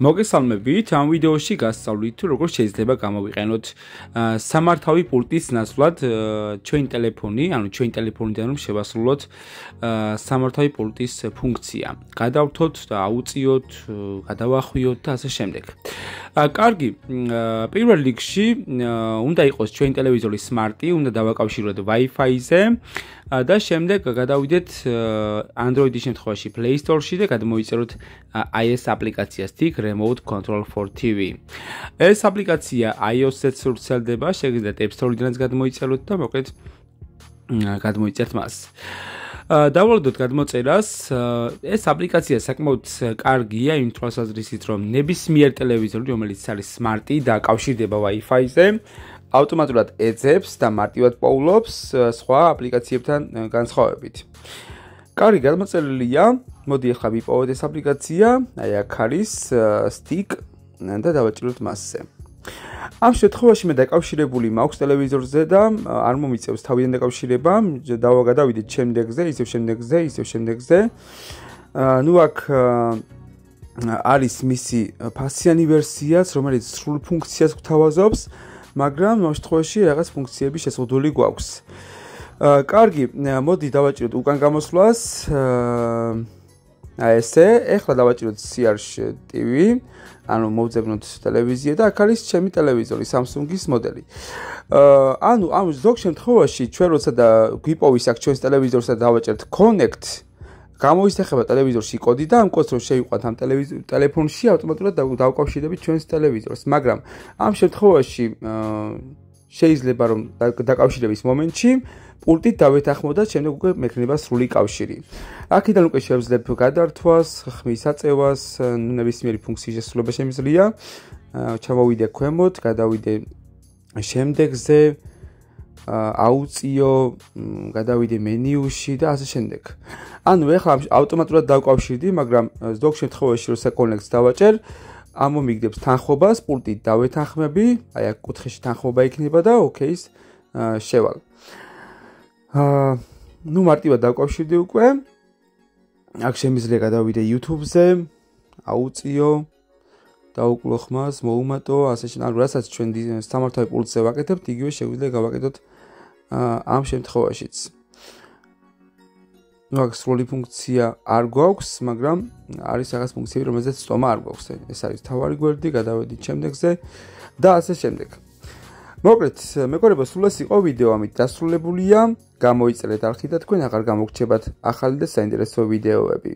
მოგესალმებით, ამ ვიდეოში გასწავლით თუ როგორ შეიძლება გამოვიყენოთ სამართავი პულტის ნაცვლად ჩვენი ტელეფონი, ანუ ჩვენი ტელეფონიდან რომ შევასრულოთ სამართავი პულტის ფუნქცია. გადავთოთ და აუწიოთ, გადავახვიოთ და ასე შემდეგ. კარგი, პირველ რიგში უნდა იყოს ჩვენი ტელევიზორი სმარტი, უნდა დავაკავშიროთ Wi-Fi-ზე და შემდეგ გადავიდეთ Android-ის შემთხვევაში Play Store-ში და გადმოვიწეროთ iOS აპლიკაციას Stick Remote Control for TV. ეს აპლიკაცია iOS-ზე ვრცელდება, შეგიძლიათ App Store-დანაც გადმოიწეროთ და მოკლედ გადმოიწერთ მას. დავალოდოთ გადმოწერას. ეს აპლიკაცია საკმაოდ კარგია იმ თვალსაზრისით, რომ ნებისმიერ ტელევიზორი, რომელიც არის სმარტი და აკავშირდება Wi-Fi-ზე, ავტომატურად ეძებს და მარტივად პოულობს სხვა აპლიკაციებთან განსხვავებით. კარგი გადმოწერილია. მოდი ახლა ვიპოვოთ ეს აპლიკაცია. აი აქ არის Stick და დავაჭიროთ მასზე. ამ შემთხვევაში მე დაკავშირებული მაქვს ტელევიზორზე და არ მომიწევს თავიდან დაკავშირება. გადავიდეთ შემდეგზე, ისევ შემდეგზე. ნუ აქ არის მისი ფასიანი ვერსიაც, რომელიც სრულ ფუნქციას გვთავაზობს, მაგრამ ამ შემთხვევაში რაღაც ფუნქციები შეზღუდული გვაქვს. კარგი, მოდი დავაჭიროთ უკან გამოსვლას. აი ესე, ახლა დავაჭიროთ CR TV. ანუ მოვძებნოთ ტელევიზია და აქ არის ჩემი ტელევიზორი, Samsung-ის მოდელი. ანუ ამ ზოგ შემთხვევაში ჩვენ როცა და გვიპოვის აქ ჩვენს ტელევიზორსა დავაჭერთ Connect, გამოისახება ტელევიზორში კოდი და ამ კოდს რო შევიყვანთ ამ ტელეფონში, ავტომატურად დავკავშირდებით ჩვენს ტელევიზორს. მაგრამ ამ შემთხვევაში შეიძლება რომ დაკავშირების მომენტში პულტით დავეთანხმოთ, შემდეგ უკვე მექნება სრული კავშირი. აქედან უკვე შევძლებ გადართვას, ხმის აწევას, ნებისმიერი ფუნქციის შესრულება შემიძლია. ჩავავიდე ქვემოთ, გადავიდე შემდეგზე, აუწიო, გადავიდე მენიუში და ასე შემდეგ. ანუ ეხლა ავტომატურად დავკავშირდი, მაგრამ ზოგ შემთხვევაში როცა Connect-ს დავაჭერ, ამომიგდებს თანხმობას, პულტით დავეთანხმები, აი აქ კუთხეში თანხმობა იქნება და OK-ს შევალ. ნუ მარტივად დავკავშირდი უკვე. აქ შემიძლია გადავიდე YouTube-ზე, აუწიო, დაუკლო ხმას, მოუმატო, ასე შემდეგ. ანუ რასაც ჩვენ სამართავი პულტზე ვაკეთებთ, იგივე შეგვიძლია გავაკეთოთ ამ შემთხვევაშიც. ნუ აქ სრული ფუნქცია არ გვაქვს, მაგრამ არის რაღაც ფუნქციები, რომელზეც სტომა არ გვაქვს. ეს არის თავარი გვერდი, გადავედით შემდეგზე და ასე შემდეგ. მოკლედ, მეგობრებო, სულ ეს იყო ვიდეო, ამით დასრულებულია. გამოიწერეთ არხი და თქვენ აღარ გამოგრჩებათ ახალი და საინტერესო ვიდეოები.